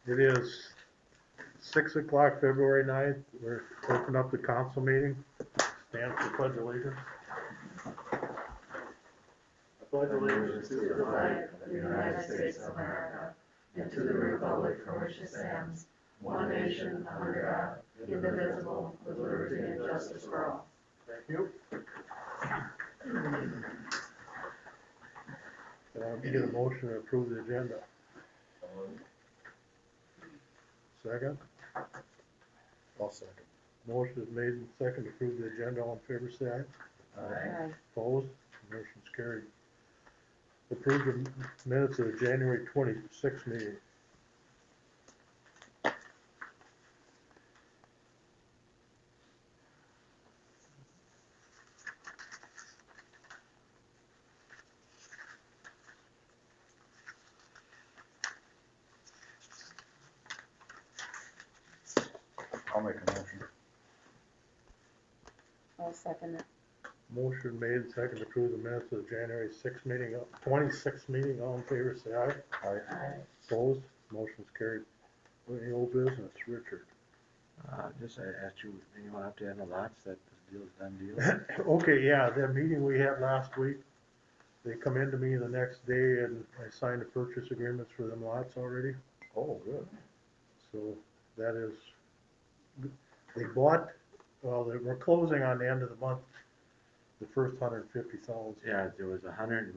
It is 6 o'clock, February 9th. We're opening up the council meeting. Stand for pledge of allegiance. I pledge allegiance to the flag of the United States of America and to the republic for which it stands, one nation under God, indivisible, with liberty and justice for all. Thank you. Get a motion to approve the agenda. Second? I'll second. Motion is made and second to approve the agenda. All in favor, say aye. Aye. Opposed? Motion's carried. Approve the minutes of the January 26th meeting. I'll make a motion. I'll second it. Motion made and second to approve the minutes of the January 6th meeting, 26th meeting. All in favor, say aye. Aye. Aye. Opposed? Motion's carried. Any old business, Richard? Just I asked you, you don't have to have the lots, that this deal's done deal. Okay, yeah, that meeting we had last week, they come into me the next day and I signed the purchase agreements for them lots already. Oh, good. So that is, they bought, well, they were closing on the end of the month, the first 150,000. Yeah, there was 100,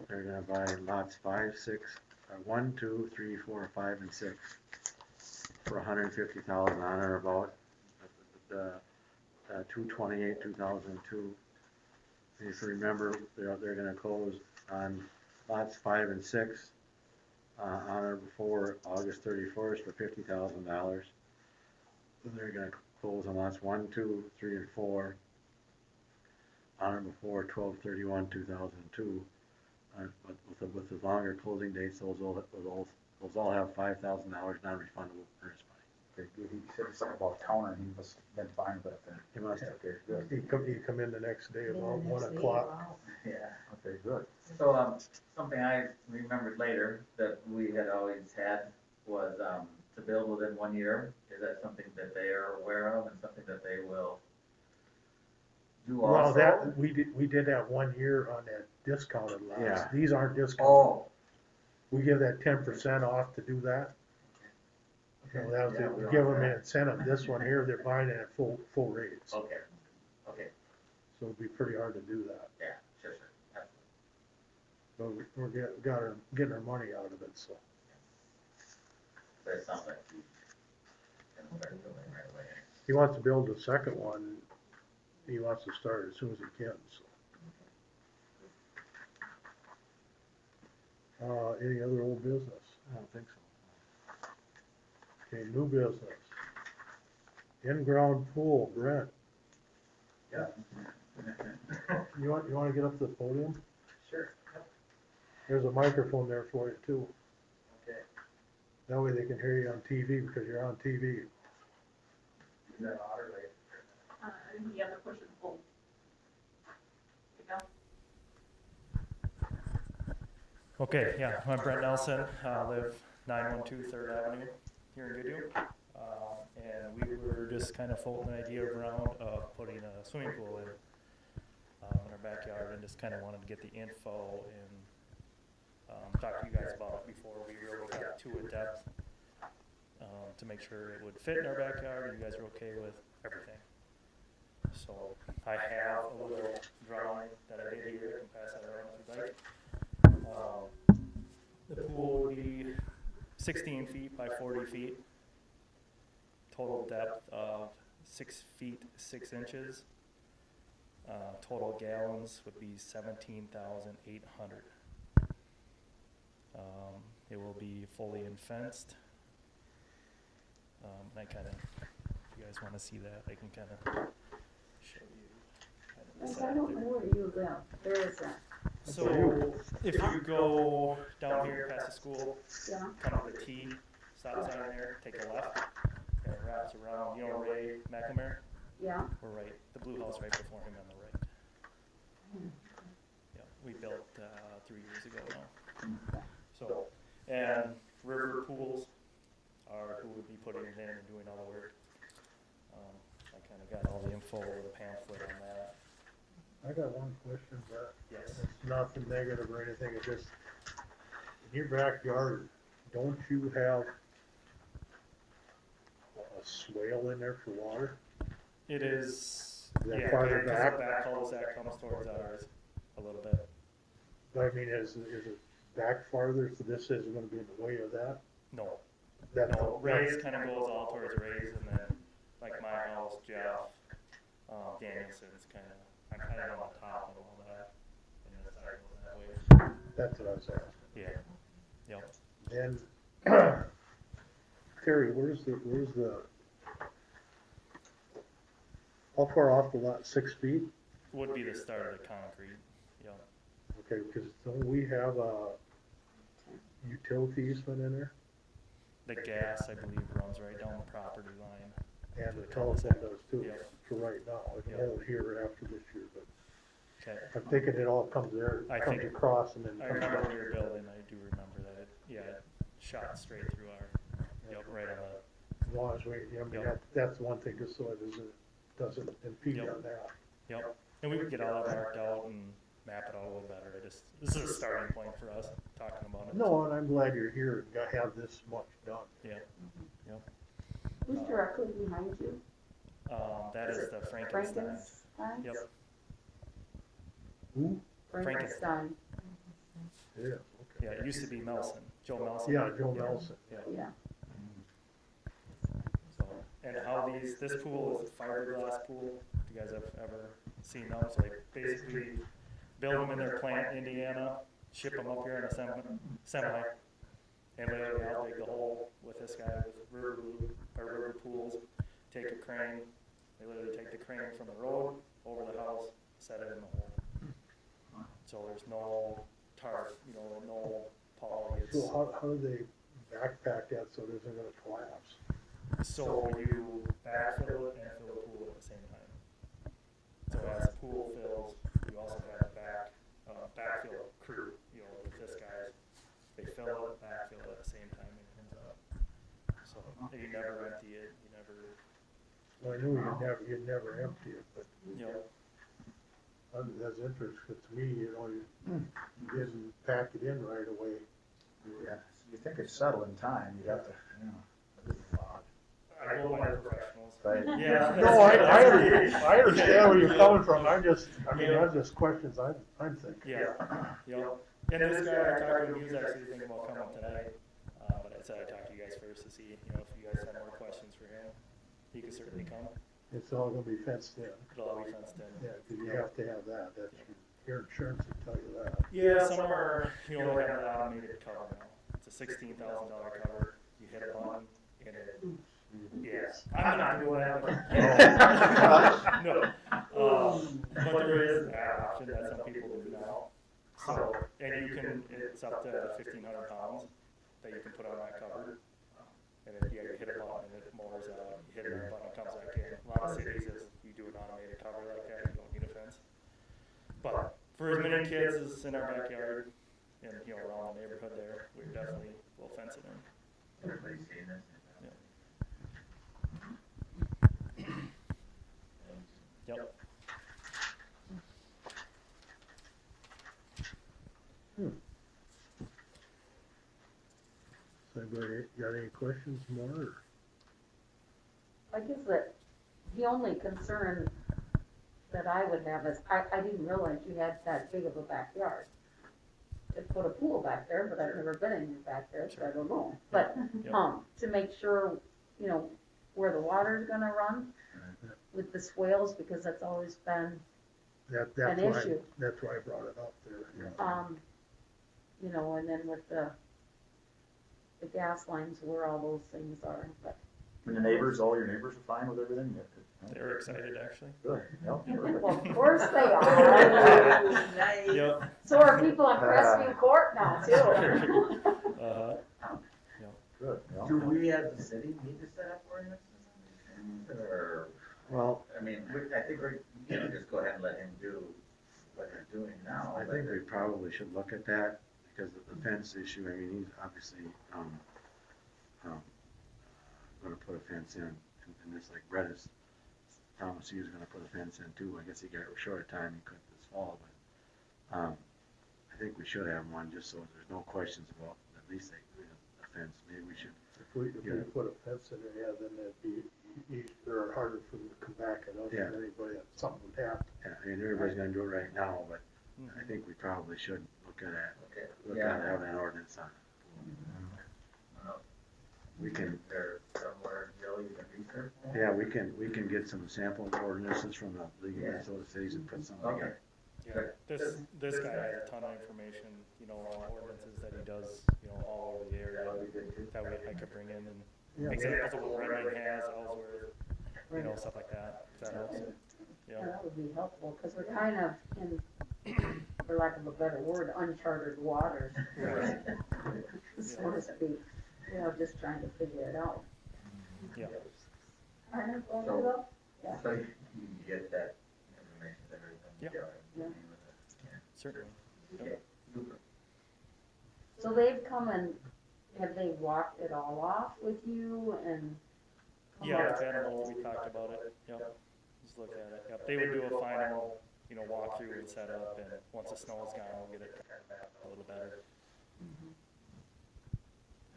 they're gonna buy lots 5, 6, 1, 2, 3, 4, 5, and 6 for 150,000 on or about the 2/28, 2002. And if you remember, they're gonna close on lots 5 and 6 on or before August 31st for $50,000. Then they're gonna close on lots 1, 2, 3, and 4 on or before 12/31/2002. But with the longer closing dates, those all have $5,000 non-refundable earnest money. Okay, good. He said something about counter, and he must have been fine with that then. He must have. Okay, good. He come in the next day about 1 o'clock. Yeah, Okay, good. so, something I remembered later that we had always had was, to build within 1 year. Is that something that they are aware of and something that they will do also? Well, that, we did that 1 year on that discounted lots. Yeah. These aren't discounted. Oh. We give that 10% off to do that. You know, that was Yeah, it. we We don't give have them an that. incentive. This one here, they're buying it at full rates. Okay, okay, So it'd be pretty hard to do that. yeah, sure, absolutely. But we're getting our money out of it, so. But it sounds like you can start building right away. He wants to build a second one. He wants to start as soon as he can, so. Any other old business? I don't think so. Okay, new business. In-ground pool, Brent. Yeah. You want to get up to the podium? Sure, There's a microphone there for you too. okay. That way they can hear you on TV because you're on TV. Is that otter lady? You have to push and pull. There you go. Okay, yeah, I'm Brent Nelson, live 912 3rd Avenue here in Goodhue. And we were just kind of floating the idea around of putting a swimming pool in our backyard, and just kind of wanted to get the info and talk to you guys about it before we really got too in depth to make sure it would fit in our backyard and you guys are okay with everything. So I have a little drawing that I did here. I can pass that around if you'd like. The pool would be 16 feet by 40 feet. Total depth of 6 feet 6 inches. Total gallons would be 17,800. It will be fully fenced. I kind of, if you guys want to see that, I can kind of show you. Yes, I don't know where you live. Where is that? So if you go down here past the school, Yeah, come to the T, stop sign there, take a left, and it wraps around, you know Ray McNamara? yeah. We're right, the blue house right before him on the right. Yeah, we built 3 years ago now. So, and river pools, putting it in and doing all the work. I kinda got all the info with a pamphlet on that. I got one question, but Yes. it's nothing negative or anything, it's just, in your backyard, don't you have a swale in there for water? It is, Is that yeah, farther because back? the back cul-de-sac comes towards ours a little bit. But I mean, is it back farther, so this isn't gonna be in the way of that? No, That, no, Ray's kinda goes all towards Ray's, and then, like my house, Jeff, Danielson's kinda, I'm kinda on the top of all that, and the side goes that way. that's what I was asking. Yeah, yep. Then, Terry, where's the, how far off the lot, 6 feet? Would be the start of the concrete, yep. Okay, because don't we have a utility easement in there? The gas, I believe, runs right down the property line. And the telephone does too, Yeah. for right now. It Yeah. won't here after this year, but Okay. I'm thinking it all comes there, I comes think- across and then I comes remember back. when we were building, I do remember that it, yeah, it shot straight through our, yep, right on the, As long as we, I mean, Yep. that's one thing, just so it doesn't impede Yep. on that. yep. And we could get all that marked out and map it out a little better. This is a starting point for us, talking about it. No, and I'm glad you're here and got have this much done. Yeah, yep. Who's directly behind you? That is the Frankenstein. Frankenstein? Yep, Who? Frankenstein, Yeah, okay. yeah, it used to be Melson, Joe Melson. Yeah, Joe Nelson. yeah. So, and how this pool is a fiberglass pool, if you guys have ever seen them, so they basically build them in their plant in Indiana, ship them up here in a semi, and literally I'll dig the hole with this guy with river pools, take a crane, they literally take the crane from the road over the house, set it in the hole. So there's no tarp, no poly, it's. So how do they backpack that so it isn't gonna collapse? So you backfill it and fill the pool at the same time. So as the pool fills, you also have a backfill crew, with this guy. They fill it, backfill it at the same time and it ends up. So you never empty it, you never, Well, I knew you'd never empty it, but that's interesting, 'cause to me, you didn't pack it in right away. Yeah, you think it's settled in time, you'd have to, this is a lot. I go by professionals. Right. Yeah. No, I understand where you're coming from, that's just questions I'm thinking. Yeah, yep. And this guy I talked to, he was actually thinking about coming today, but I said I'd talk to you guys first to see, if you guys had more questions for him. He could certainly come. It's all gonna be fenced in. It'll all be fenced in. Yeah, 'cause you have to have that, your insurance will tell you that. Yeah, some are, they have an automated cover now. It's a $16,000 cover. You hit a button and it, yes, I'm not doing that. No. But there is that option that some people do now. So, and it's up to 1,500 pounds that you can put on that cover. And then, you hit a button and it motors out, you hit another button, it comes back in. A lot of cities, if you do an automated cover like that, you don't need a fence. But for as many kids as in our backyard and, around the neighborhood there, we definitely will fence it in. Everybody's seen this. Yep. So anybody got any questions more? Or? I guess that the only concern that I would have is, I didn't realize you had that big of a backyard. To put a pool back there, but I've never been in your backyard, so I don't know. But, Yep. to make sure, where the water's gonna run with the swales, because that's always been, That's An why, issue. that's why I brought it up there. and then with the gas lines, where all those things are, but. And the neighbors, all your neighbors are fine with everything? They were excited, actually. Good, yep, Well, of course they are. Yep. So are people on Crestview Court now, too. Uh-huh. good, yeah. Do we as a city need to set up ordinances on these things, or, Well, I mean, I think we're, just go ahead and let him do what he's doing now. I think we probably should look at that because of the fence issue. I mean, he's obviously, gonna put a fence in, and just like Brett is, Thomas, he was gonna put a fence in too, I guess he got short of time, he couldn't this fall, but, I think we should have one, just so there's no questions about, at least a fence, maybe we should. If we Yeah. put a fence in there, yeah, then it'd be easier or harder for them to come back at us Yeah. than anybody, if something would happen. Yeah, I mean, everybody's gonna do it right now, but Mm-hmm. I think we probably should look at it, Okay, look at yeah. having an ordinance on it. We can, There somewhere, Jill, you can research that? yeah, we can get some sample ordinances from the League of Minnesota Cities and put something Okay. together. Yeah, this guy has a ton of information, you know, on ordinances that he does, you know, all over the area, That would be good too. that way I could bring in and Yeah. examples of what Redmond has, Ellsworth, you know, stuff like that, if that helps. Yeah, Yeah, that would be helpful, because we're kind of in, for lack of a better word, uncharted waters, so to speak. You know, just trying to figure it out. yeah, So- Yeah. So you can get that information to everything. Yeah. Yeah. certainly. Okay, super. So they've come and, have they walked it all off with you and? come Yeah, up- it's animal, we talked about it, yep, just look at it, yep, they would do a final, you know, walkthrough and set up, and once the snow is gone, we'll get it turned back a little better.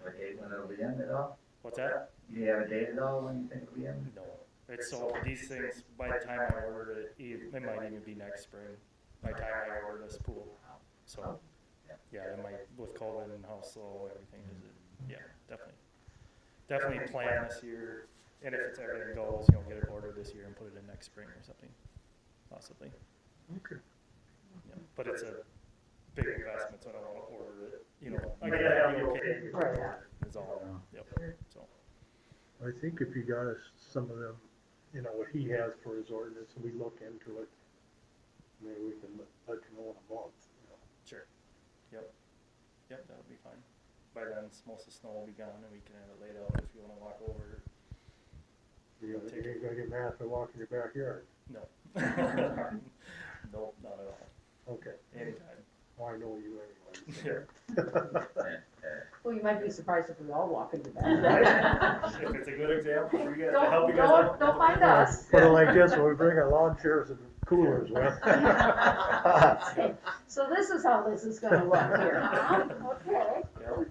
Have a date when it'll be in at all? What's that? Do you have a date at all when you think it'll be in? No, it's so, these things, by the time I order it, it might even be next spring, by the time I order this pool, so, yeah, it might, with COVID and how slow everything is, yeah, definitely plan this year, and if it's everything goes, you know, get it ordered this year and put it in next spring or something, possibly. Okay. Yeah, but it's a big investment, so I don't wanna order it, you know, I get that, okay, Right. is all, yep, so, I think if you got us some of them, you know, what he has for his ordinance, and we look into it, maybe we can let you know in a month, you know. sure, yep, that would be fine. By then, most of the snow will be gone, and we can have it laid out if you wanna walk over, You ain't gonna get mad if I walk in your backyard. no. Nope, not at all, Okay, anytime. well, I know you anyway. Yeah. Well, you might be surprised if we all walk into that. If it's a good example for you guys, to help you guys Don't, out. don't find us. Put it like this, when we bring our lawn chairs and coolers with. So this is how this is gonna look here, huh? Okay. Yeah.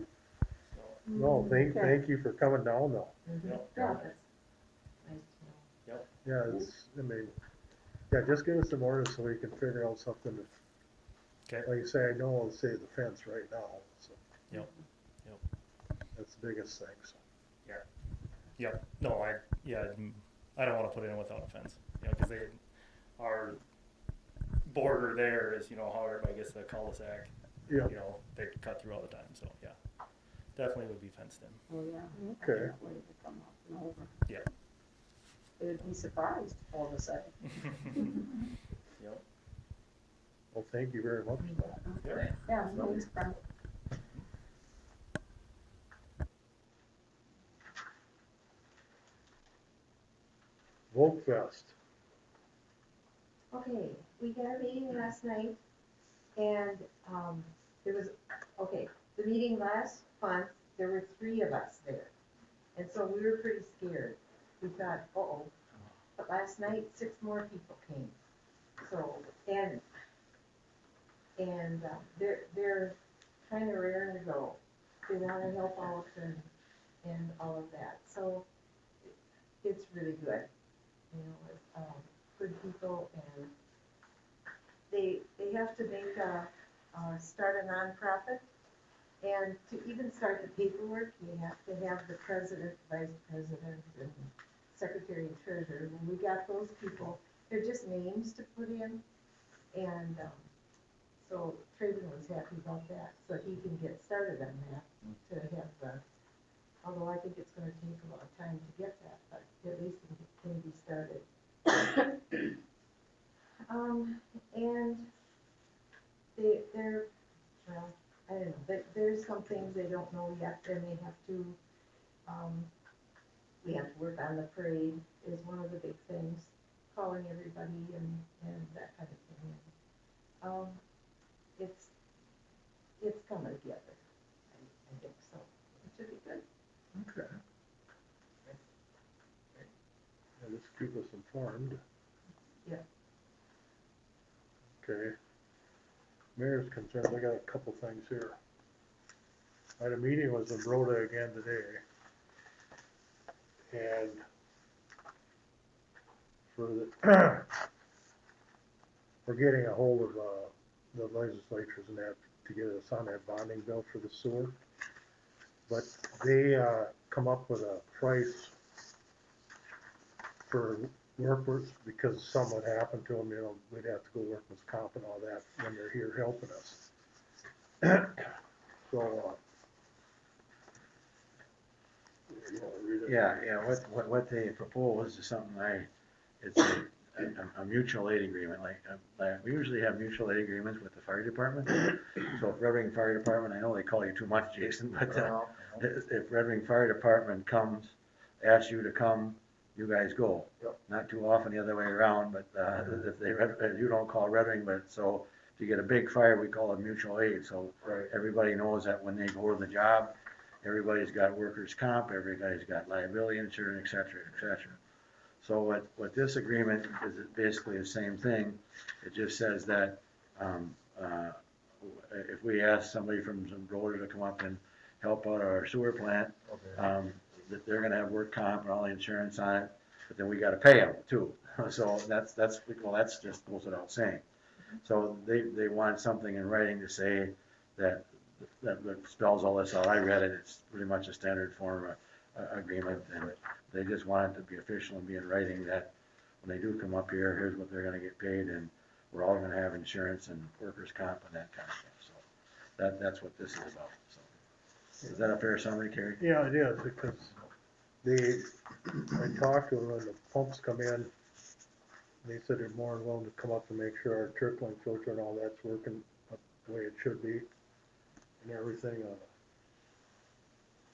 So, No, thank you for coming down though. yep. Yeah. Yeah, it's, I mean, yeah, just give us some orders so we can figure out something. Okay. Like you say, I know I'll say the fence right now, so. Yep. That's the biggest thing, so. Yep, no, I don't wanna put it in without a fence, you know, cause our border there is, you know, how everybody gets the cul-de-sac, Yeah, you know, they cut through all the time, so, yeah. Definitely would be fenced in. Oh, yeah. Okay. Can't wait to come up and over. Yeah. They would be surprised all of a sudden. Yep. well, thank you very much for that. Yeah, thanks, Brent. Vote Fest, Okay, we had our meeting last night, and, there was, okay, the meeting last month, there were 3 of us there. And so we were pretty scared. We thought, uh-oh, but last night, 6 more people came. So, and, they're kind of raring to go. They wanna help out and all of that, so it's really good. You know, with, good people, and they have to make start a nonprofit, and to even start the paperwork, you have to have the president, vice president, and secretary and treasurer. When we got those people, they're just names to put in, and so Traven was happy about that, so he can get started on that, to have the, although I think it's gonna take a lot of time to get that, but at least it can be started. And they're, well, I don't know, there's some things they don't know yet, and they have to, we have to work on the parade is one of the big things, calling everybody and that kind of thing. It's coming together, I think so, it should be good. Okay. keep us informed. Yeah. Okay. Mayor's concerns, I got a couple things here. I had a meeting with Rhoda again today. And for the, we're getting a hold of, the legislatures and that to get us on that bonding bill for the sewer. But they, come up with a price for workers, because something would happen to them, you know, we'd have to go work with comp and all that when they're here helping us. So, you wanna read it? Yeah, what they propose is something it's a mutual aid agreement, like, we usually have mutual aid agreements with the fire department. So if Red Wing Fire Department, I know they call you too much, Jason, but, Well, if Red Wing Fire Department asks you to come, you guys go. Yep. Not too often the other way around, but, if you don't call Red Wing, but so, if you get a big fire, we call it mutual aid, so right, everybody knows that when they go to the job, everybody's got workers' comp, everybody's got liability insurance, et cetera, et cetera. So what this agreement is basically the same thing. It just says that, if we ask somebody from Rhoda to come up and help out our sewer plant, okay. that they're gonna have work comp and all the insurance on it, but then we gotta pay them too. So that's just goes without saying. So they want something in writing to say that spells all this out. I read it, it's pretty much a standard form agreement, and they just want it to be official and be in writing that when they do come up here, here's what they're gonna get paid, and we're all gonna have insurance and workers' comp and that kind of stuff. So that's what this is about, so. Is that a fair summary, Kerry? Yeah, it is, because I talked to them when the pumps come in, they said they're more than willing to come up and make sure our trickling filter and all that's working the way it should be and everything.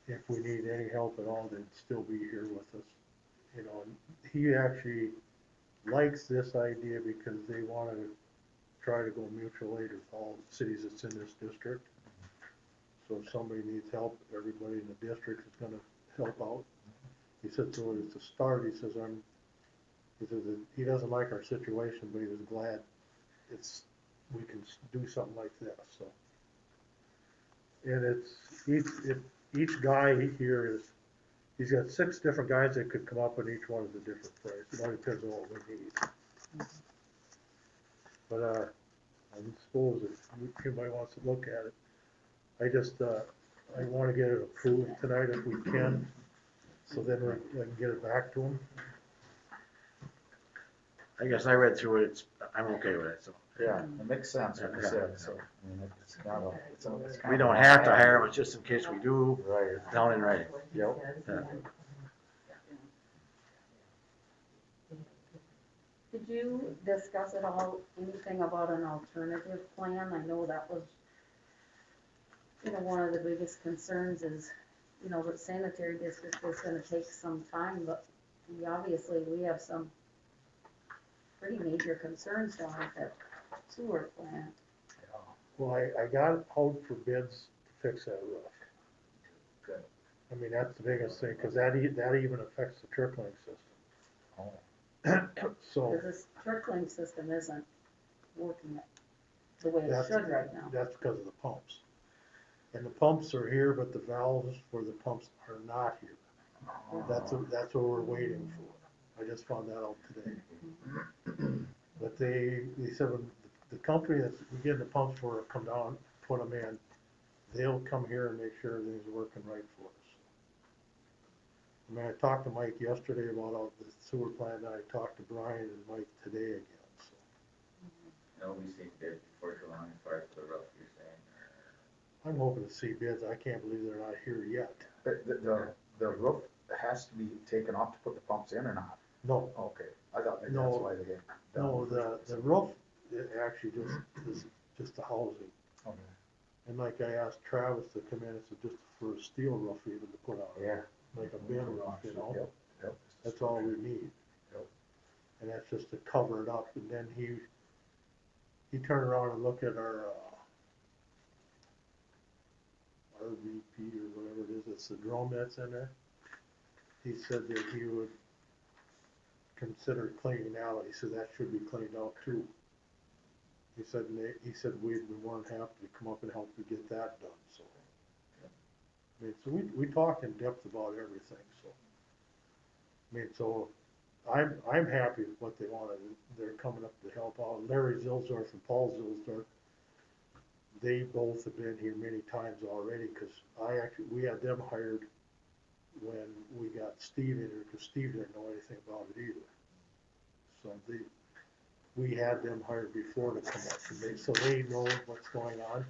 If we need any help at all, they'd still be here with us, you know, and he actually likes this idea because they wanna try to go mutual aid with all the cities that's in this district. So if somebody needs help, everybody in the district is gonna help out. He said, so at the start, he says, he doesn't like our situation, but he was glad we can do something like this, so. And each guy here he's got 6 different guys that could come up with each one is a different price. It all depends on what we need. But, I suppose if anybody wants to look at it, I wanna get it approved tonight if we can, so then we can get it back to them. I guess I read through it, I'm okay with it, so. Yeah, it makes sense what you Yeah. said, so, I mean, it's kind of, it's kind We of don't a- have to hire them, it's just in case we do, Right, it's down in writing. yep. Yeah. Did you discuss at all anything about an alternative plan? I know that was, you know, one of the biggest concerns is, you know, the sanitary district is gonna take some time, but we have some pretty major concerns down at that sewer plant. Well, I got out for bids to fix that roof. Good. I mean, that's the biggest thing, cause that even affects the trickling system. Oh. So, Cause this trickling system isn't working the way it That's- should right now. that's because of the pumps. And the pumps are here, but the valves for the pumps are not here. That's what we're waiting for. I just found that out today. But they said when the company that's getting the pumps for it come down, put them in, they'll come here and make sure everything's working right for us. I mean, I talked to Mike yesterday about all the sewer plant, and I talked to Brian and Mike today again, so. No, we see bids before too long as far as the roof you're saying, or? I'm hoping to see bids. I can't believe they're not here yet. The roof has to be taken off to put the pumps in or not? No, Okay, I thought maybe No. that's why they didn't. no, the roof, it actually is just the housing. Okay. And like I asked Travis to come in, it's just for a steel roof even to put on. Yeah. Like a bin roof, you know? Yep, yep. That's all we need. Yep. And that's just to cover it up, and then he turned around and looked at our, RVP or whatever it is, it's the drum that's in there. He said that he would considered cleaning out, he said that should be cleaned out too. He said, he said we'd be more than happy to come up and help you get that done, so. I mean, so we talked in depth about everything, so. I mean, so I'm happy with what they wanted. They're coming up to help out. Larry Zilsdorf and Paul Zilsdorf, they both have been here many times already, cause we had them hired when we got Steve in here, cause Steve didn't know anything about it either. So we had them hired before to come up, and so they know what's going on,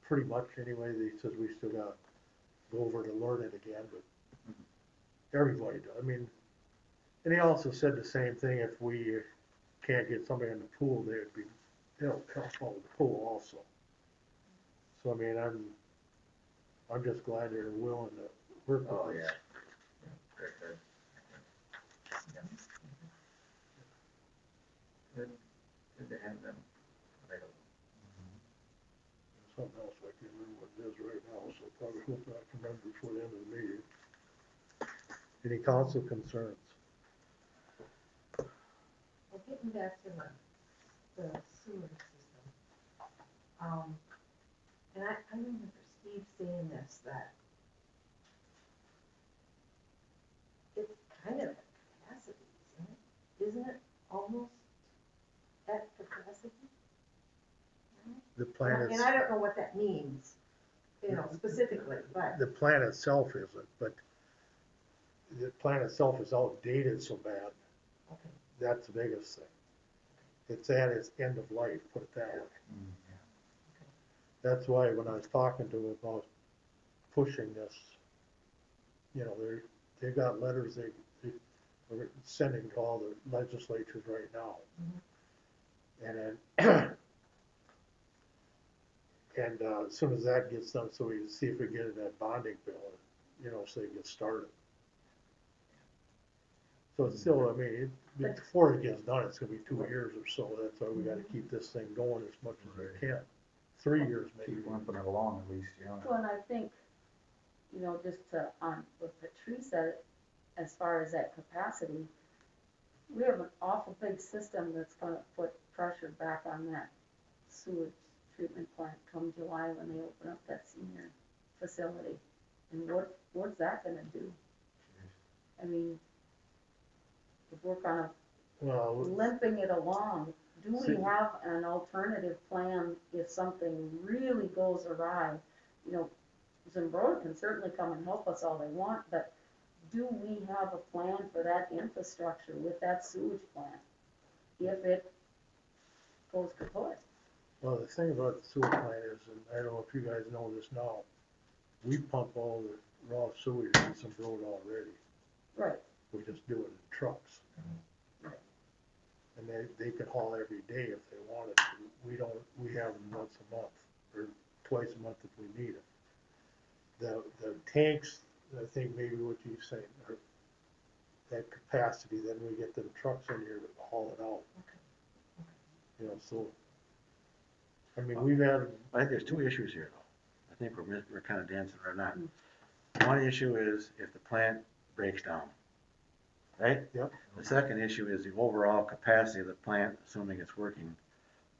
pretty much anyway. They said we still got to go over to learn it again, but everybody does. I mean, and he also said the same thing, if we can't get somebody in the pool, they'll help out with the pool also. So I mean, I'm just glad they're willing to work with us. Oh, yeah. Very good. Yeah. Good to have them available. Something else I can't remember what it is right now, so probably hope I can remember before the end of the meeting. Any council concerns? Well, getting back to the sewer system, and I remember Steve saying this, that it's kind of at capacity, isn't it? Isn't it almost at capacity? The plant And I don't know what that means, you know, specifically, but. the plant itself isn't, but the plant itself is outdated so bad. Okay. That's the biggest thing. It's at its end of life, put it that way. That's why when I was talking to him about pushing this, you know, they've got letters they are sending to all the legislatures right now. And then, and as soon as that gets done, so we can see if we get in that bonding bill, you know, so they get started. So it's still, I mean, before it gets done, it's gonna be 2 years or so. That's why we gotta keep this thing going as much as we can. 3 years maybe. Keep limping it along at least, yeah. Well, and I think, you know, just to, what Patrice said, as far as that capacity, we have an awful big system that's gonna put pressure back on that sewage treatment plant come July when they open up that senior facility. And what's that gonna do? I mean, if we're kind of Well, limping it along, do we have an alternative plan if something really goes awry? You know, Zimbrota can certainly come and help us all they want, but do we have a plan for that infrastructure with that sewage plant if it goes kaput? well, the thing about the sewer plant is, and I don't know if you guys know this now, we pump all the raw sewage in some road already. Right, We just do it in trucks. right. And they can haul every day if they wanted to. We have them once a month, or twice a month if we need it. The tanks, I think maybe what you're saying, are that capacity, then we get them trucks in here to haul it out. You know, so, I mean, we've had, I think there's 2 issues here, though. I think we're kind of dancing around that. One issue is if the plant breaks down, right? Yep. The second issue is the overall capacity of the plant, assuming it's working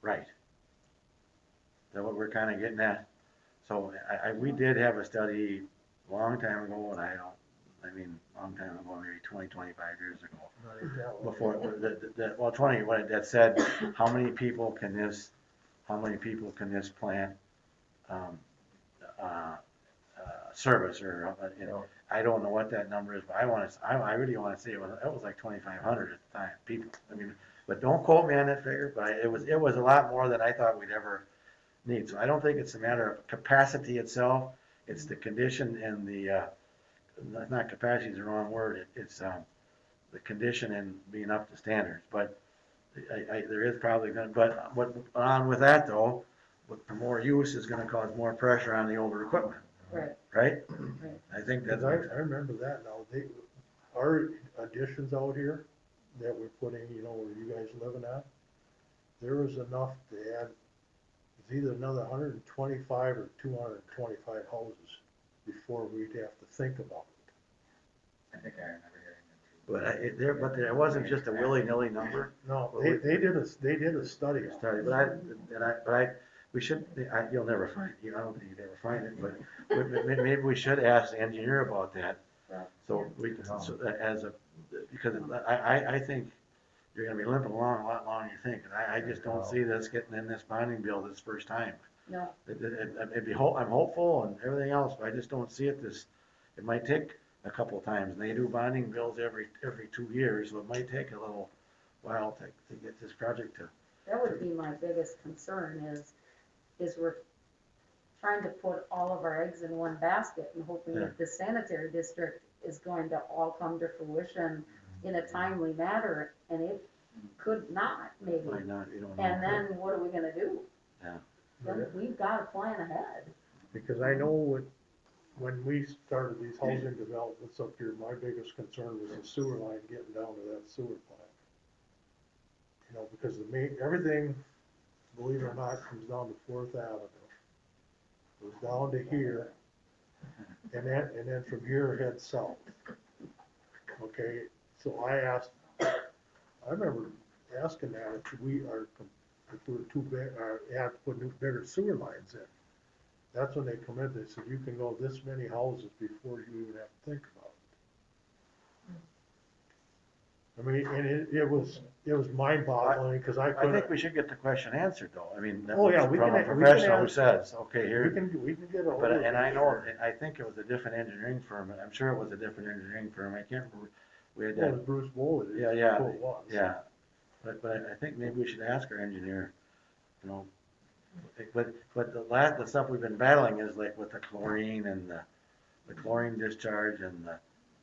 right. Is that what we're kind of getting at? So we did have a study a long time ago, and long time ago, maybe 20, 25 years ago. Before, well, 20, that said, how many people can this plant, service, or, you know, I don't know what that number is, but I really wanna say it was like 2,500 at the time, people. I mean, but don't quote me on that figure, but it was a lot more than I thought we'd ever need. So I don't think it's a matter of capacity itself, it's the condition and the, not capacity is the wrong word, it's, the condition and being up to standards. But there is probably gonna, but on with that though, the more use is gonna cause more pressure on the older equipment, Right, right? right. I think because that's. I remember that now. Our additions out here that we're putting, you know, where you guys living at, there was enough to add, it's either another 125 or 225 houses before we'd have to think about it. I think I remember hearing that But there wasn't just a willy-nilly number. No, they did a study. Study, we should, you'll never find, I don't think you'd ever find it, but maybe we should ask the engineer about that. Right. So we, so that as a, because I think you're gonna be limping along a lot longer than you think, and I just don't see this getting in this bonding bill this first time. No, I'm hopeful and everything else, but I just don't see it it might take a couple of times, and they do bonding bills every 2 years, so it might take a little while to get this project to. that would be my biggest concern is we're trying to put all of our eggs in one basket and hoping that the sanitary district is going to all come to fruition in a timely manner, and it could not, maybe. Might not, you don't know. And then what are we gonna do? Yeah. Then we've gotta plan ahead. Because I know when we started these housing developments up here, my biggest concern was the sewer line getting down to that sewer plant. You know, because everything, believe it or not, comes down to Fourth Avenue. Goes down to here, and then from here heads south. Okay, so I remember asking that if we were too big, or have to put bigger sewer lines in. That's when they come in, they said, you can go this many houses before you even have to think about it. I mean, and it was mind boggling, because I I couldn't. think we should get the question answered, though. I mean, Oh, yeah, we from a can professional who ask- says, okay, here, We can get a. but, and I know, I think it was a different engineering firm, and I'm sure it was a different engineering firm, I can't remember. We had Well, it that, was Bruce Bowl. yeah, Who it was. yeah, but I think maybe we should ask our engineer, you know. But the stuff we've been battling is like with the chlorine and the chlorine discharge and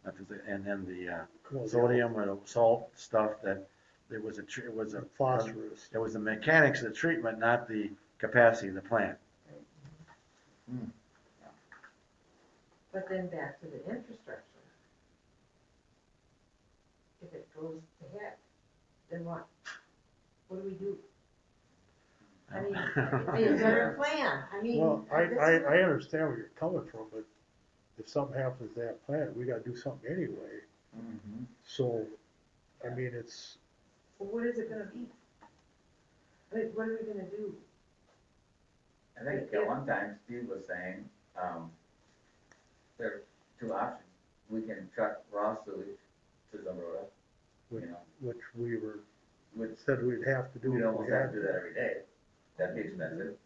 then the Well, sodium or the salt stuff, that it was a Phosphorus. it was the mechanics of the treatment, not the capacity of the plant. But then back to the infrastructure. If it goes to heck, then what? What do we do? I mean, a better plan, I mean. Well, I this is- understand where you're coming from, but if something happens to that plant, we gotta do something anyway. So, I mean, it's, Well, what is it gonna be? What are we gonna do? I think at one time Steve was saying, there are two options. We can truck raw sewage to Zambrota, you know, which we which said we'd have to do. we'd if almost we have had to do that every day. That'd be expensive.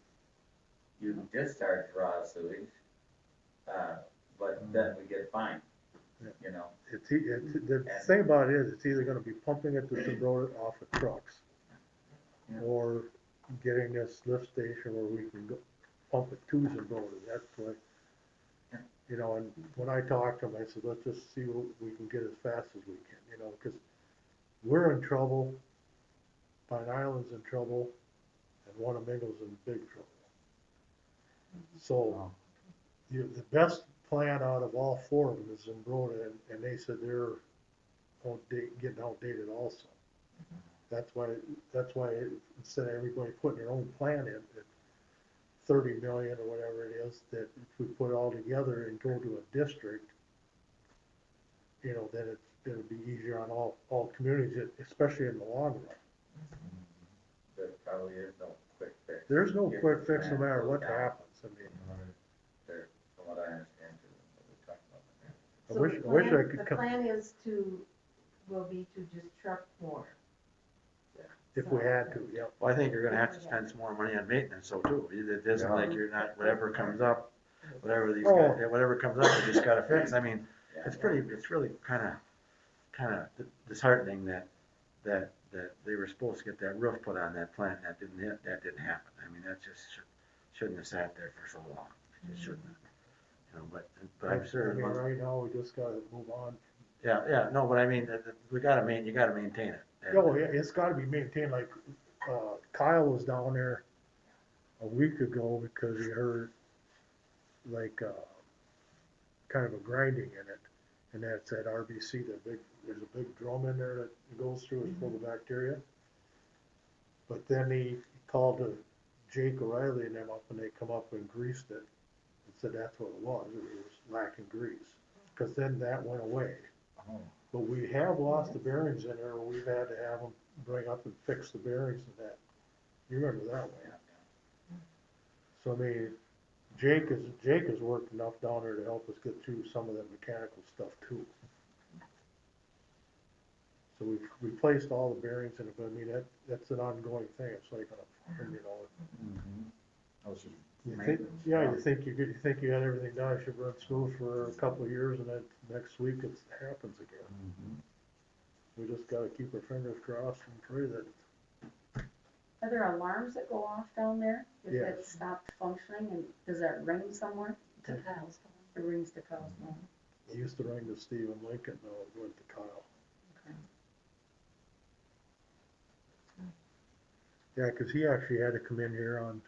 You discharge raw sewage, but then we get fined, you know. The thing about it is, it's either gonna be pumping it to Zimbrota off of trucks, Yeah. or getting this lift station where we can go pump it to Zimbrota. That's what, Yeah. you know, and when I talked to him, I said, let's just see what we can get as fast as we can, you know, because we're in trouble, Pine Island's in trouble, and Wanamingo's in big trouble. So, the best plan out of all four of them is Zimbrota, and they said they're getting outdated also. That's why instead of everybody putting their own plan in, at 30 million or whatever it is, that if we put it all together and go to a district, you know, then it'll be easier on all communities, especially in the long run. There probably is no quick fix. There's no Get quick the fix no plan matter built what down. happens, I mean. There, from what I understand too, what we talked about. I So wish- the I wish I plan- could The come- plan will be to just truck more. If we had to, yep. Well, I think you're gonna have to spend some more money on maintenance, so too. It isn't like you're not, whatever comes up, whatever these guys, whatever comes up, you just gotta fix. I mean, it's really kinda disheartening that they were supposed to get that roof put on that plant, and that didn't happen. I mean, that just shouldn't have sat there for so long. It just shouldn't have. You know, but I'm sure. I mean, right now, we just gotta move on. Yeah, no, but I mean, you gotta maintain it. Oh, yeah, it's gotta be maintained, like, Kyle was down there a week ago because he heard, like, kind of a grinding in it, and that's at RBC, there's a big drum in there that goes through, it's full of bacteria. But then he called to Jake O'Reilly and them up, and they come up and greased it, and said that's what it was lacking grease, because then that went away. But we have lost the bearings in there, we've had to have them bring up and fix the bearings and that. You remember that one? So I mean, Jake has worked enough down there to help us get through some of the mechanical stuff too. So we've replaced all the bearings in it, but I mean, that's an ongoing thing, it's like on a farm, you know. That was just You think, maintenance. yeah, you think you had everything done, it should run smooth for a couple of years, and then next week it happens again. Mhm. We just gotta keep our fingers crossed and pray that, Are there alarms that go off down there if Yes. it stopped functioning, and does that ring somewhere? To Kyle's. It rings to Kyle's phone. it used to ring to Stephen Lincoln, now it went to Kyle. Okay. Yeah, 'cause he actually had to come in here on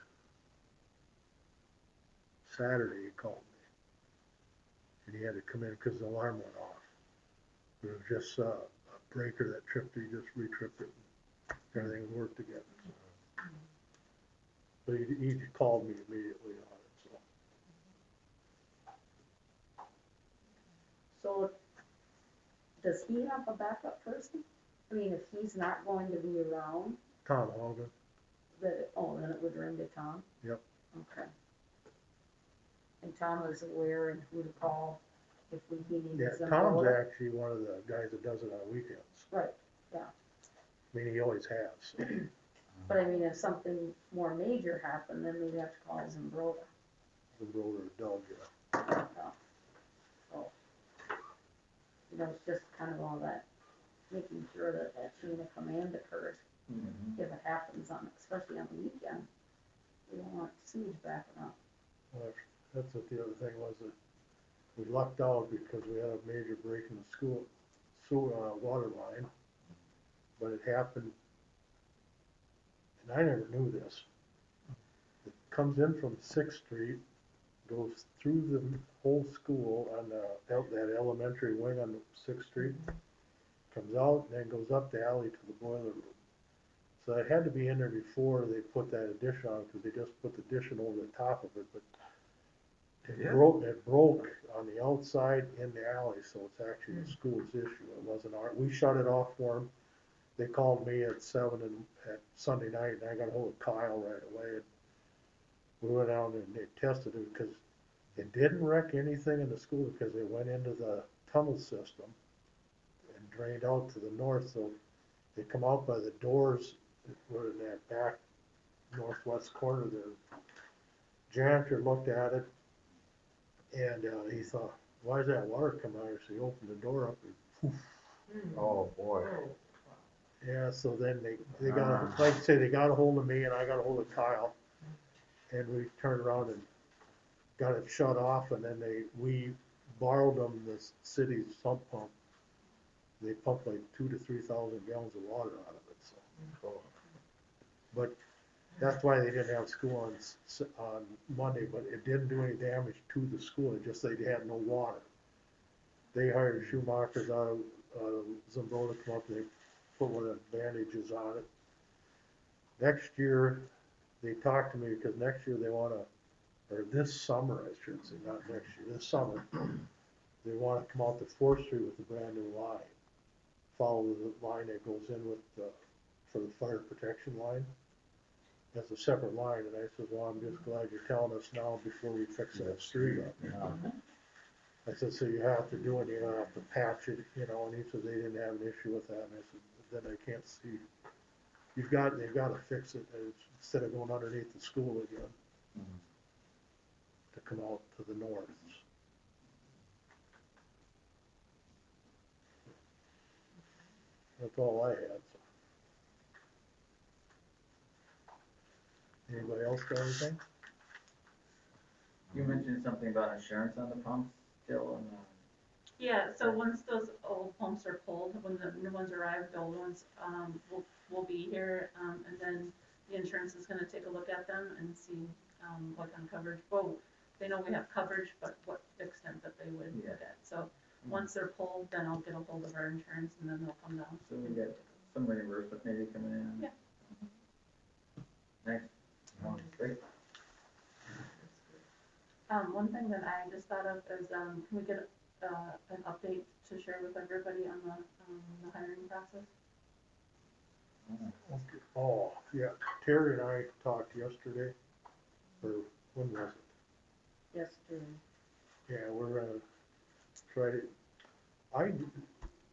Saturday, he called me. And he had to come in 'cause the alarm went off. It was just a breaker that tripped, he just re-tripped it, and everything worked again. But he called me immediately on it, so. So, does he have a backup person? I mean, if he's not going to be around, Tom Hogan, then it would ring to Tom? Yep. Okay. And Tom is aware and who to call if he needs yeah, them. Tom's actually one of the guys that does it on weekends. Right, I mean, he always has. but I mean, if something more major happened, then we'd have to call Zimbrota. The roller dog, yeah. So, you know, it's just kind of all that, making sure that that chain of command occurs Mhm. if it happens on, especially on the weekend. We don't want sewage backing up. Well, that's what the other thing was, that we lucked out because we had a major break in the water line. But it happened, and I never knew this. It comes in from Sixth Street, goes through the whole school on that elementary wing on Sixth Street, comes out and then goes up the alley to the boiler room. So it had to be in there before they put that addition on, because they just put the addition over the top of it, but Yeah. it broke on the outside in the alley, so it's actually the school's issue. It wasn't we shut it off for them. They called me at 7 at Sunday night, and I got ahold of Kyle right away. And we went down and they tested it, because it didn't wreck anything in the school, because it went into the tunnel system and drained out to the north. So they come out by the doors, were in that back northwest corner there. Janitor looked at it, and he thought, why is that water coming out here? So he opened the door up, and poof. Oh, boy. Yeah, so then they got, like I say, they got a hold of me and I got a hold of Kyle. And we turned around and got it shut off, and then we borrowed them the city's sump pump. They pumped like 2,000 to 3,000 gallons of water out of it, so. But that's why they didn't have school on Monday, but it didn't do any damage to the school, it just they had no water. They hired Schumachers out of Zimbrota to come up, and they put one of the bandages on it. Next year, they talked to me, because next year they wanna, or this summer, I should say, not next year, this summer, they wanna come out to Fourth Street with a brand new line. Follow the line that goes in with for the fire protection line. That's a separate line, and I said, well, I'm just glad you're telling us now before we fix that street up. Yeah. I said, so you have to do it, you're gonna have to patch it, you know, and he said they didn't have an issue with that, and I said, then I can't see. They've gotta fix it, instead of going underneath the school again. Mhm. To come out to the north. That's all I had, so. Anybody else got anything? You mentioned something about insurance on the pumps still, and, Yeah, so once those old pumps are pulled, when the new ones arrive, the old ones, will be here, and then the insurance is gonna take a look at them and see, what kind of coverage, well, they know we have coverage, but what extent that they would look at, so once they're pulled, then I'll get a hold of our insurance, and then they'll come down. so we got some reimbursement maybe coming in. Yeah. Next, great. One thing that I just thought of is, can we get an update to share with everybody on the hiring process. Oh, yeah, Terry and I talked yesterday, or when was it? Yesterday. Yeah, we're gonna try to,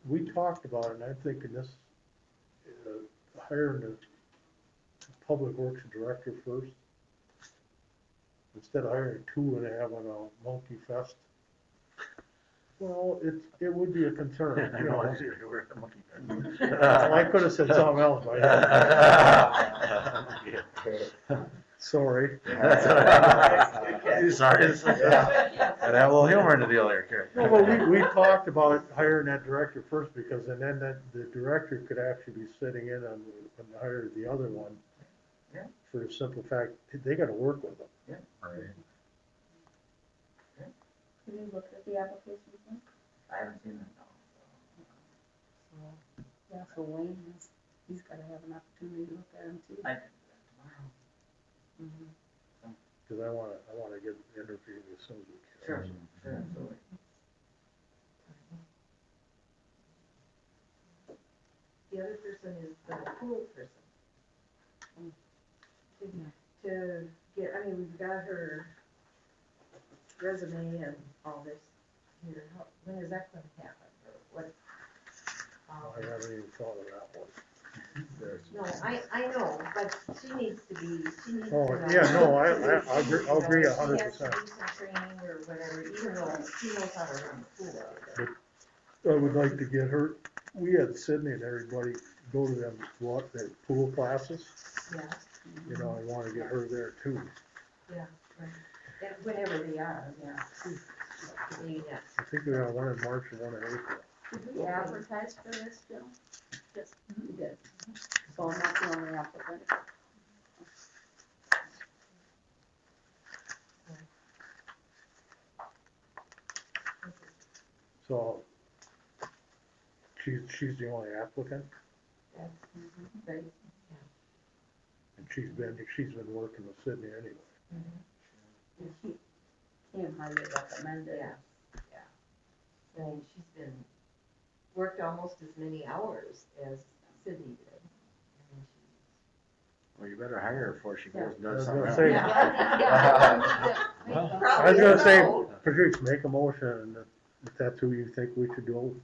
we talked about it, and I'm thinking this, hiring a public works director first. Instead of hiring two and having a monkey fest. Well, it would be a concern, I you know, know. it's either we're a monkey. Well, I could have said something else, but sorry. That's all right. You sorry to say that. Gotta have a little humor in the deal here, Kerry. No, but we talked about hiring that director first, because, and then the director could actually be sitting in on hire the other one. Yeah. For the simple fact, they gotta work with them. Right. Can you look at the applications then? I haven't seen them, no. Yeah, so Wayne he's gotta have an opportunity to look at them too. I can do that tomorrow. Mhm. Cause I wanna get interviewed as soon as we can. Sure, sure, absolutely. The other person is the pool person. To get, I mean, we've got her resume and all this here, when is that gonna happen, or what? I haven't even thought of that one. No, I know, but she needs to know. Oh, yeah, no, I'll agree You know, 100%. She has to do some training or whatever, even though she knows how to run the pool out there. I would like to get her, we had Sydney and everybody go to them, their pool classes, Yeah, you know, I wanna get her there too. yeah, right. And whenever they are, yeah. Yeah. I think we got one in March and one in April. Did we advertise for this, Jill? Yes. We did. So I'm not the only applicant. So, she's the only applicant, That's, Right. and she's been working with Sydney anyway. And she came highly recommended. yeah, yeah. I mean, she's been, worked almost as many hours as Sydney did. I mean, Well, you better hire her before she goes and I was does gonna something say- else. I was gonna say, Patrice, make a motion, and if that's who you think we should go,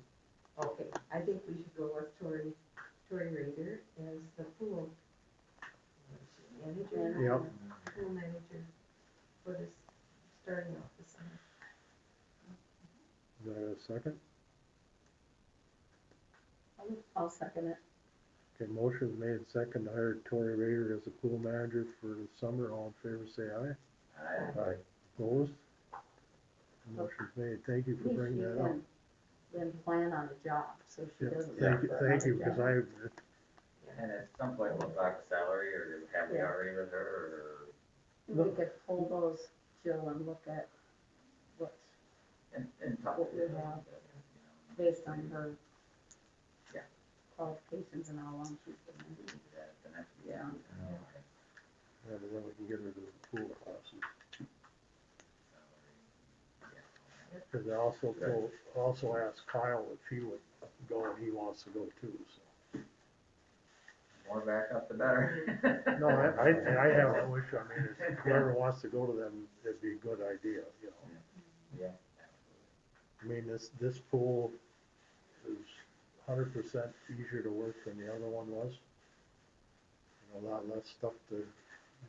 Okay, I think we should go with Tori Rader as the pool manager. Yep. Pool manager for this, starting off this summer. is that a second? I'll second it. Okay, motion is made second to hire Tori Rader as the pool manager for the summer, all in favor say aye. Aye. Opposed? Motion's made, thank you for At least bringing she that up. can then plan on a job, so she Yeah, doesn't. thank you, look for thank you, another cause job. And at some point we'll talk salary, or have we Yeah. already with her, We could pull those, Jill, and look at what's and talk What to we her. have. you know, based on her Yeah. qualifications and how long she's been we can do that at the next Yeah. meeting. Yeah, but then we can get her to the pool classes. Cause I also asked Kyle if he would go, and he wants to go too, so. More backup, the better. No, I have no issue, I mean, if whoever wants to go to them, it'd be a good idea, you know. Yeah. I mean, this pool is 100% easier to work than the other one was. You know, a lot less stuff to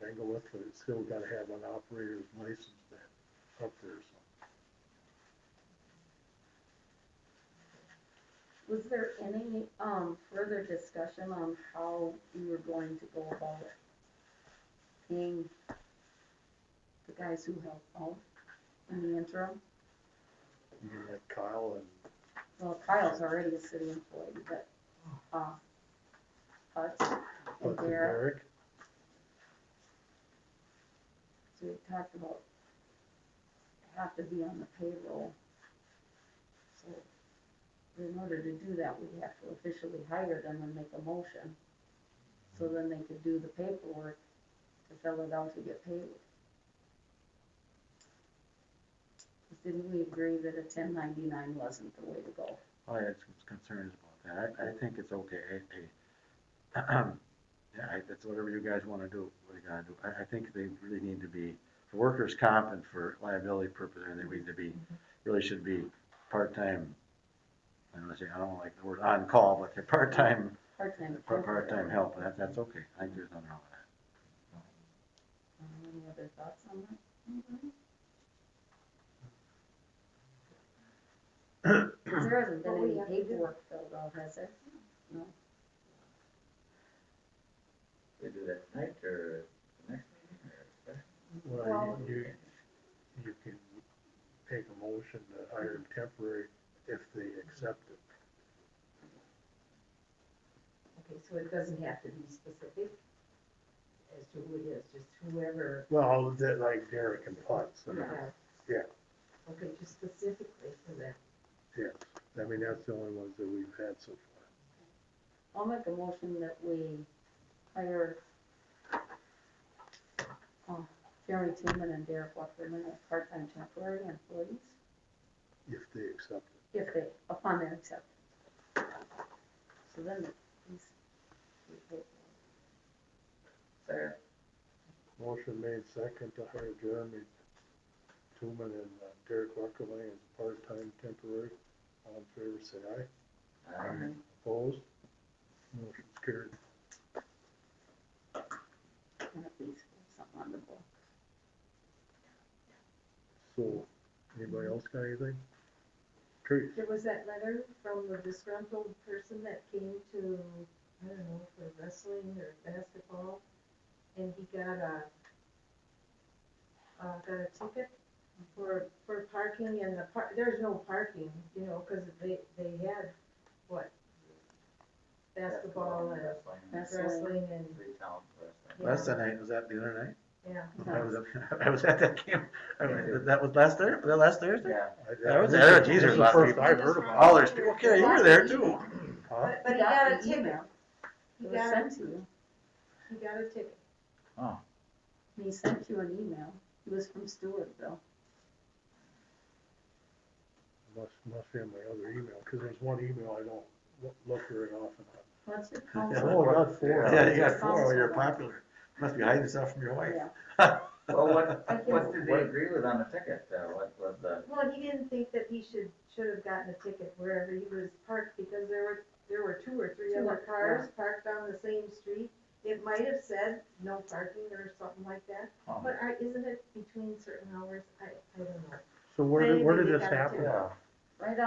mingle with, but it's still gotta have an operator's license to up there, so. Was there any, further discussion on how we were going to go about paying the guys who help out in the interim? You can let Kyle and, Well, Kyle's already a city employee, but, Hutch and Derek, Derek, so we talked about have to be on the payroll. So in order to do that, we have to officially hire them and make a motion. So then they could do the paperwork to fill it out to get paid. didn't we agree that a 1099 wasn't the way to go? I had some concerns about that. I think it's okay. Yeah, that's whatever you guys wanna do, what you gotta do. I think they really need to be, for workers' comp and for liability purposes, they need to be, really should be part-time. I don't like the word on-call, but they're part-time, part-time help, and that's okay. I think there's nothing wrong with that. Any other thoughts on that? Anybody? There hasn't been What we any have to do? paperwork filled out, has there? No. We do that tonight or the next meeting or special? Well, you can take a motion to hire him temporary if they accept it. Okay, so it doesn't have to be specific as to who it is, just whoever, Well, that like Derek and Putz, yeah, okay, just specifically for that. yes. I mean, that's the only ones that we've had so far. I'll make a motion that we hire Jeremy Tillman and Derek Wackerman as part-time temporary employees, If they accept if they, upon their acceptance. So then these, Second. it. Motion made second to hire Jeremy Tooman and Derek Wackerman as part-time temporary. All in favor, say aye. Opposed? Motion's carried. and at least something on the book. So, anybody else got anything? Trish? There was that letter from the disgruntled person that came to, I don't know, for wrestling or basketball, and he got a ticket for parking, and there's no parking, you know, cause they had, what? Basketball and wrestling and, Three towns wrestling. Last night, was that the other night? yeah. I was at that game. That was last Thursday? Was that last Thursday? Yeah. I was there. Geez, there's a lot of First people. I've heard about it. Oh, there's people. Okay, you were there too. Huh? But he got a the ticket, email. he It was got, sent to you. he got a ticket. He sent you an email. It was from Stewartville. Must be in my other email, cause there's one email I don't look very often on. What's your Oh, council? I got four. Yeah, you got four. Oh, you're popular. Must be hiding stuff from your wife. Yeah. Well, what did they agree with on the ticket, what was the? Well, he didn't think that he should have gotten a ticket wherever he was parked, because there were two or three other cars parked on the same street. It might have said no parking or something like that, but isn't it between certain hours? I don't know. So where did Maybe this they got a happen? ticket. Right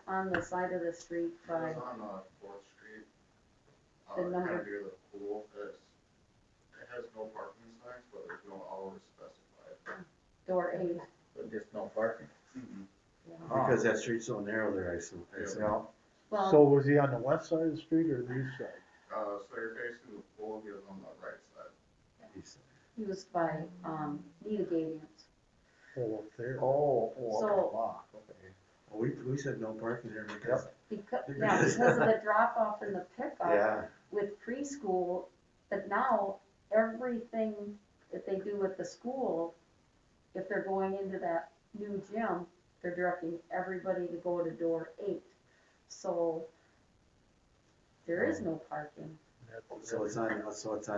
on the side of the street It by, was on, Fourth Street, The number- kinda near the pool, it has no parking signs, but there's no hours specified. door 8. But just no parking. Yeah. Because that street's so narrow there, I assume. So Well, was he on the west side of the street or the east side? So you're facing the pool, he was on the right side. he was by, Nita Gadian's. Oh, up there. Oh, So- okay. Well, we said no parking there because. Because of the drop off and the pickup Yeah, with preschool, but now everything that they do at the school, if they're going into that new gym, they're directing everybody to go to door 8. So there is no parking. so it's on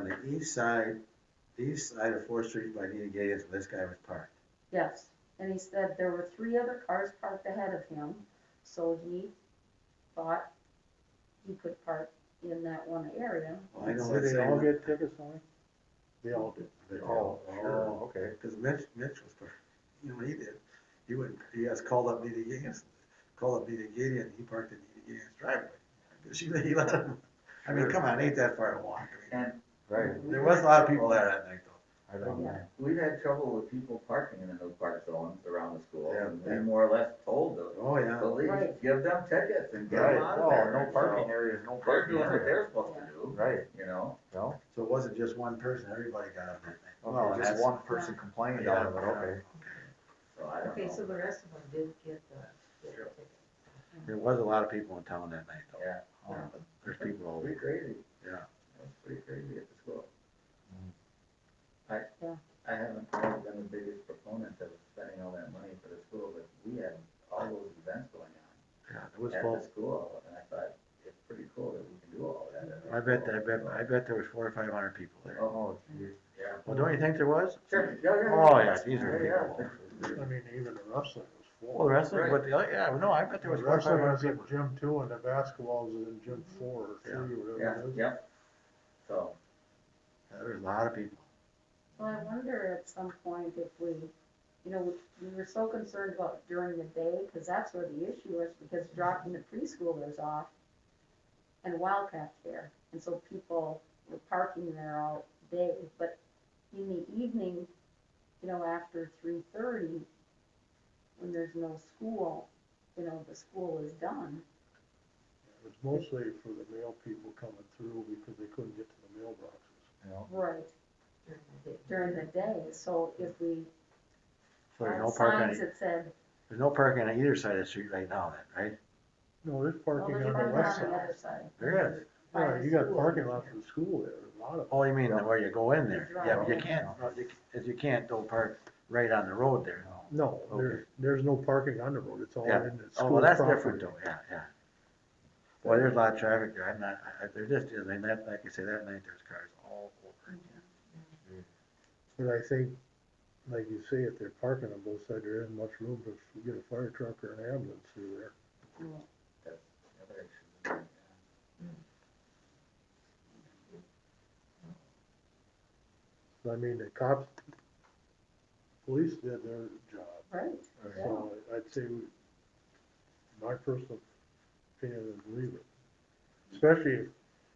the east side of Fourth Street by Nita Gates, where this guy was parked. Yes, and he said there were 3 other cars parked ahead of him, so he thought he could park in that one area. Well, I know Did it's they all saying, get tickets on it? They all did. Okay. because Mitch was parked, you know what he did? He has called up Nita Gates, and he parked in Nita Gates' driveway. He let him, I mean, come on, it ain't that far to walk. I mean, And Right, there was a lot of people there that night though. I don't know. we've had trouble with people parking in the no park zones around the school, Yeah. and we more or less told the Oh, yeah. police, Right. give them tickets and get Right, them out of oh, there. no parking So areas, no They're parking doing what area. they're supposed to do, Right, you know? no, So it wasn't just one person, everybody got up that night. Well, okay, just that's- one person complained out of it, okay. So I don't Okay, know. so the rest of them did get the ticket. There was a lot of people in town that night though. Yeah, There's people all pretty over. crazy. Yeah. That's pretty crazy at the school. Yeah. I haven't always been the biggest proponent of spending all that money for the school, but we at the school, and I thought, it's pretty cool that we can do all that. at our I bet, school. I bet there was 400 or 500 people there. Oh, geez. Yeah. Well, don't you think there was? Sure, Oh, yeah, these are people. I mean, even the wrestling was full. Well, the wrestling, Right. but the, yeah, no, I bet there The was 400 or wrestling 500 was in people. gym 2 and the basketball was in gym 4 or 3, Yeah. whatever Yeah, it is. yeah. So, Yeah, there was a lot of people. Well, I wonder at some point if we, you know, we were so concerned about during the day, cause that's where the issue is, because dropping the preschoolers off and Wildcat Fair, and so people were parking there all day, but in the evening, you know, after 3:30, when there's no school, you know, the school is done. It was mostly for the mail people coming through because they couldn't get to the mailboxes. You know, Right. During the day, so if we So there's had no parking, signs that said, there's no parking on either side of the street right now then, right? No, there's well, parking there's on the parking west on the side. other side. There is. by Yeah, the you got school. parking lots for the school there, a lot of. Oh, you mean where you go in there? You drive Yeah, but you in. can't, you can't go park right on the road there. No, there's no parking on the road, it's all Yeah. in the Oh, school well, that's property. different though, yeah, yeah. Boy, there's a lot of traffic there, I'm not, there just is, and that, like you say, that night there's cars all over. But I think, like you say, if they're parking on both sides, there isn't much room to get a fire truck or an ambulance through there. that's the other issue. So, I mean, the cops, police did their job, Right, so I'd say, my personal opinion is leave it. Especially if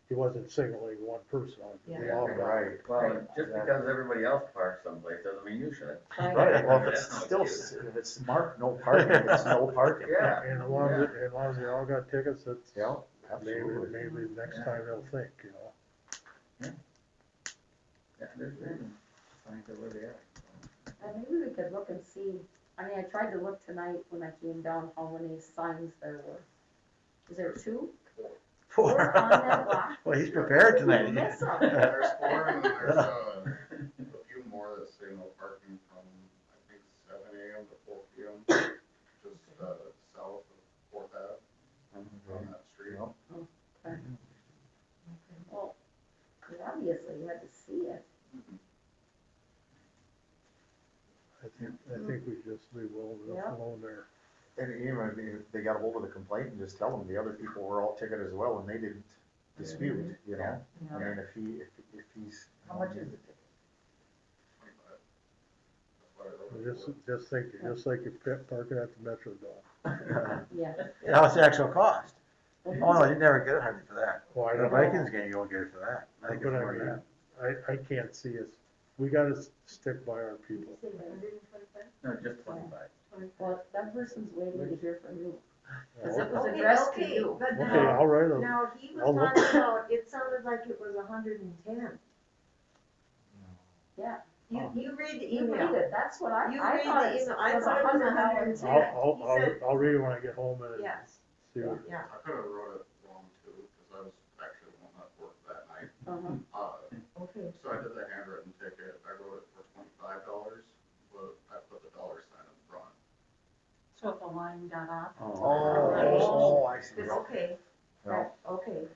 he wasn't signaling one person on. Yeah. They all got- right. Well, just because everybody else parks someplace doesn't mean you should. Right, well, if That's it's no still, excuse. if it's marked no parking, it's no parking. Yeah. And as long as they all got tickets, that's, Yeah, maybe, absolutely. maybe next Yeah. time they'll think, you know. Yeah, there's reasons, signs are where they are. and maybe we could look and see, I mean, I tried to look tonight when I came down, how many signs there were. Is there 2? Four. On that block? Well, he's prepared tonight. We miss 'em. There's 4 and then there's a few more that say no parking from, I think, 7 AM to 4 PM, just, south of Fourth Ave on that street. Yeah. Well, obviously you had to see it. I think we just leave well Yeah. alone there. And even if they got a hold of the complaint and just tell them the other people were all ticketed as well and they didn't dispute, you know? I mean, if he's. How much is it? 25. That's what I wrote. Just think, just like you're parking at the Metrodome. Yeah. Yeah, what's the actual cost? Oh, no, you never get it hardly for that. Well, I The don't know, Vikings game, you won't get it for that. I think it's but I more than mean, that. I can't see us, we gotta stick by our people. No, just 25. Well, that person's waiting to hear from you, cause Okay, it was Okay, addressed to okay, you. but I'll write them. now he I'll was look. talking about, it sounded like it was 110. Yeah, You read the you read email. it, that's what I You I read thought the it email. I was thought it was $100. 110. I'll read it when I get home and Yes, see what. yeah. I could have wrote it wrong too, because I was actually the one that worked that night. Uh-huh. Okay. So I did the handwritten ticket, I wrote it for $25, but I put the dollar sign in front. So if a line got off, Oh, I see. Okay, Well, okay,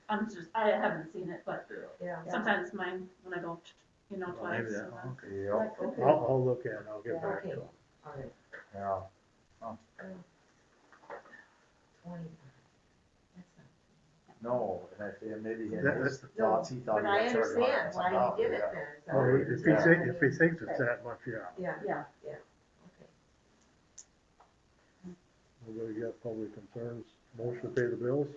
I haven't seen it, but Yeah. yeah. sometimes mine, when I go, you know, Well, twice. maybe that, sometimes. okay. yeah, Okay. I'll look at it, I'll get back to Okay. it. All right, yeah. 20. That's not. No, and maybe he That- missed the thoughts, he thought But he I got charged understand why $100. he did it Yeah. then. so- Well, if he thinks it's that much, yeah. Yeah, Yeah, okay. We're gonna get public concerns, motion to pay the bills,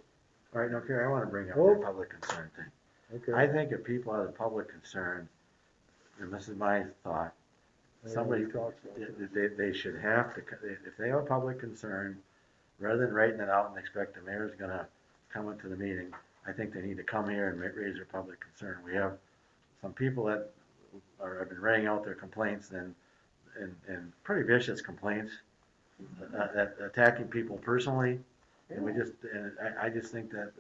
All right, no, Kerry, I wanna bring up Oh. the public concern thing. okay. I think if people have a public concern, and this is my thought, somebody, Talks about it. they should have to, if they have a public concern, rather than writing it out and expect the mayor's gonna come into the meeting, I think they need to come here and raise their public concern. We have some people that have been writing out their complaints and pretty vicious complaints, that attacking people personally. And I just think that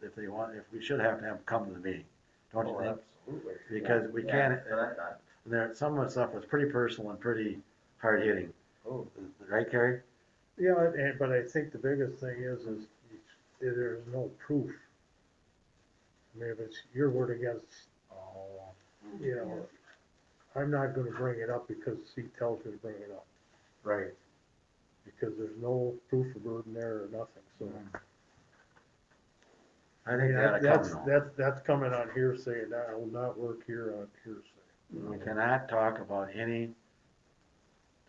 if we should have to have them come to the meeting, don't you Oh, think? absolutely. Because we Yeah, can't, that's what I thought. some of the stuff was pretty personal and pretty hard hitting. Oh, Right, Kerry? Yeah, but I think the biggest thing is there's no proof. I mean, if it's your word against, you know, I'm not gonna bring it up because he tells me to bring it up, Right. because there's no proof of burden there or nothing, so. I think Yeah, that'll come. that's coming on hearsay, and that will not work here on hearsay. We cannot talk about any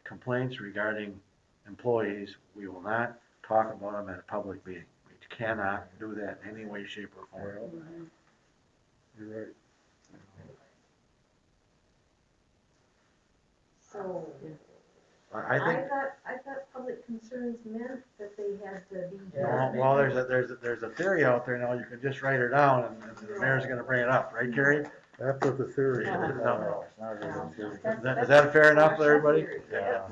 complaints regarding employees. We will not talk about them at a public meeting. We cannot do that in any way, shape, or form. Well, you're right. So, I I think, thought public concerns meant that they had to be. well, there's a theory out there now, you can just write her down and the mayor's gonna bring it up, right, Gary? That's what the theory is. No. It's not a real theory. Is that fair enough for everybody? Yeah.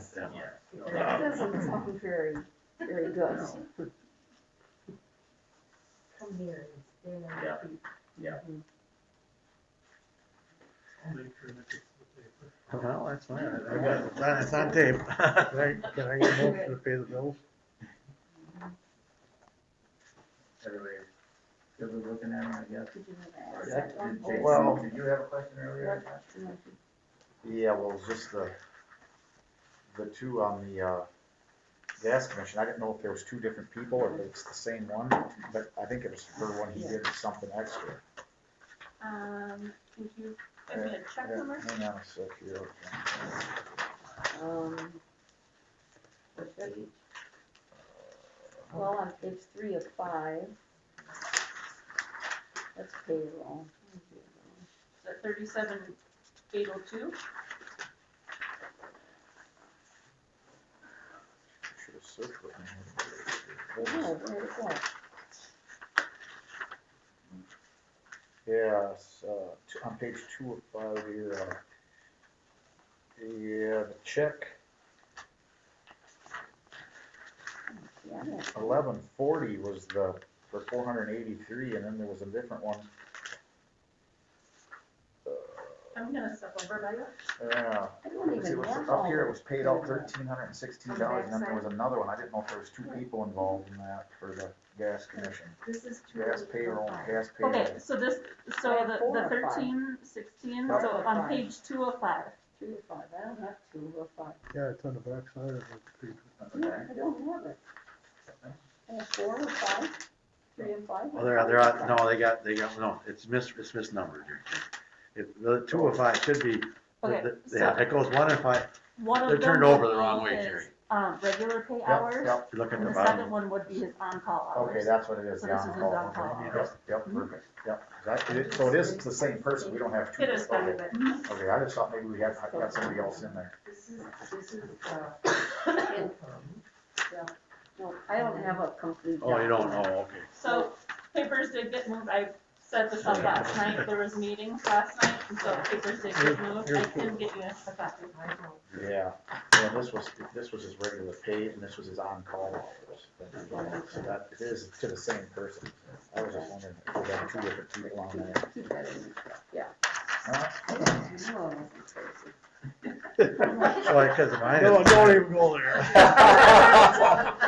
That doesn't sound very, very good. Come here and stand on Yeah. your feet. Well, that's fine, it's on tape. Can I get a motion to pay the bills? Everybody, good with looking at them, I guess. Did you Or have did- that one? did Jason- Well- Did you have a question earlier? Yeah, well, it's just the two on the, gas commission, I didn't know if there was two different people or if it's the same one, but I think it was for when he did something extra. Did you give me a check number? Hang on a sec here. What page? Well, on page 3 of 5. That's payroll. Is that 37,802? Should have searched what Oh, where'd it go? Yeah, it's, on page 2 of 5 here, yeah, the check, Yeah, I don't- 1140 was for 483, and then there was a different one. I'm gonna step over by you. Yeah, I don't see, even what's have up all here, it the- was paid out $1,316, and then there was another one, I didn't know if there was two people involved in that for the gas commission. This is Gas payroll, 205. gas payroll. Okay, so this, so I have 4 the or 5. 1316, Four so or on 5. page 2 of 5. 3 of 5, I don't have 2 or 5. Yeah, it's on the back side of the paper. No, I don't have it. I have 4 or 5, 3 and 5. Well, no, no, it's misnumbered here. The 2 of 5 should be, Okay, yeah, so it goes 1 and 5, one of they're them turned would over the be wrong way, his, Jerry. regular pay Yep, hours, yep, You look at and the the second bottom. one would be his on-call hours. okay, that's what it is, So the this is his on-call. on-call Okay, hours. Yep, perfect, yep. So it is the same person, we don't have two. It is kind Okay. of it. Okay, I just thought maybe we had somebody else in there. This is, income. No, I don't have a complete. Oh, you don't, document. oh, okay. So papers did get moved, I set this up last night, there was meetings last night, and so papers did get moved, I can get you a copy. I don't. Yeah, and this was his regular pay, and this was his on-call hours. So that, it is to the same person. I was just wondering if we had two different people on there. Keep that in, yeah. Huh? I didn't know I wasn't crazy. Well, because mine No, is. don't even go there.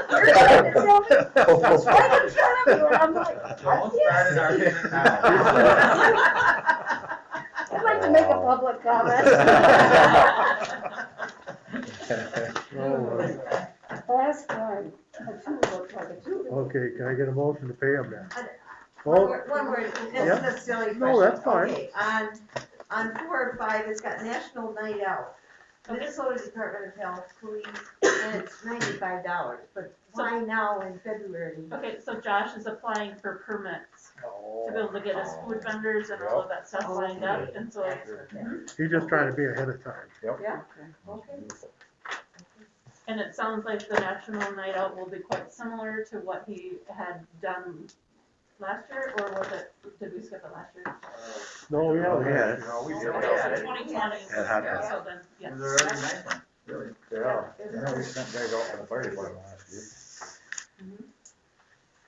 You're trying to tell me, it's right in front of you, and I'm like, Don't start an argument now. I'd like to make a public comment. Last time, a 2 looked like a 2. Okay, can I get a motion to pay them then? One Oh, word, yeah. this is a silly question. No, that's fine. Okay, on 4 or 5, it's got National Night Out. Minnesota Department of Health, police, and it's $95, but why now in February? Okay, so Josh is applying for permits to be able to get his food vendors and all of that stuff lined up, and so, He's just trying to be ahead of time. Yeah. Okay. and it sounds like the National Night Out will be quite similar to what he had done last year, or was it, did we skip it last year? No, we Oh, haven't. yeah. No, we did. Okay, Yeah. so 2020, At Hot Dog. so then, yes. It was a really nice one, really. Yeah, we sent guys out for the fire department last year.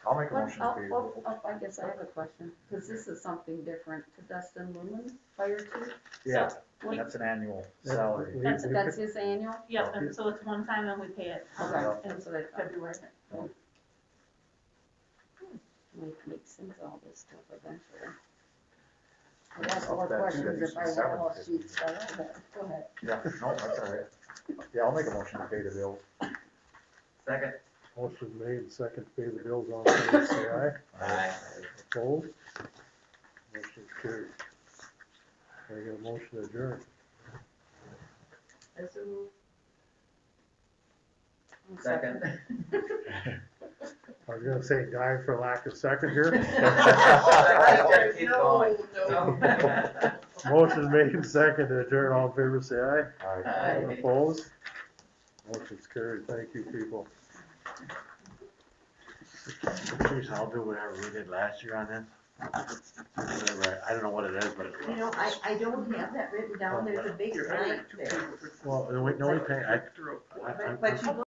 I'll make a What, motion to pay. I guess I have a question, because this is something different to Dustin Lumen's fire chief. Yeah, We- that's an annual That's- salary. we- That's- we- That's his annual? Yep, and so it's one time and we pay it Okay, in that's what I thought. February. make sense of all this stuff eventually. I Yeah, got more up that too, questions that if I used want to more be sheets, but I don't. Go ahead. Yeah, no, that's all right. Yeah, I'll make a motion to pay the bills. Second? Motion made and second to pay the bills on favor, say aye. Aye. Opposed? Motion carried. Can I get a motion to adjourn? And so Second. I was gonna say die for lack of second here. Keep going. no. Motion made and second to adjourn, all in favor, say aye. All right. Aye. Opposed? Motion's carried, thank you, people. Geez, I'll do whatever we did last year on this. Whatever, I don't know what it is, but it's. You know, I don't have that written down, there's a big blank there. Well, no, we pay, I'm But you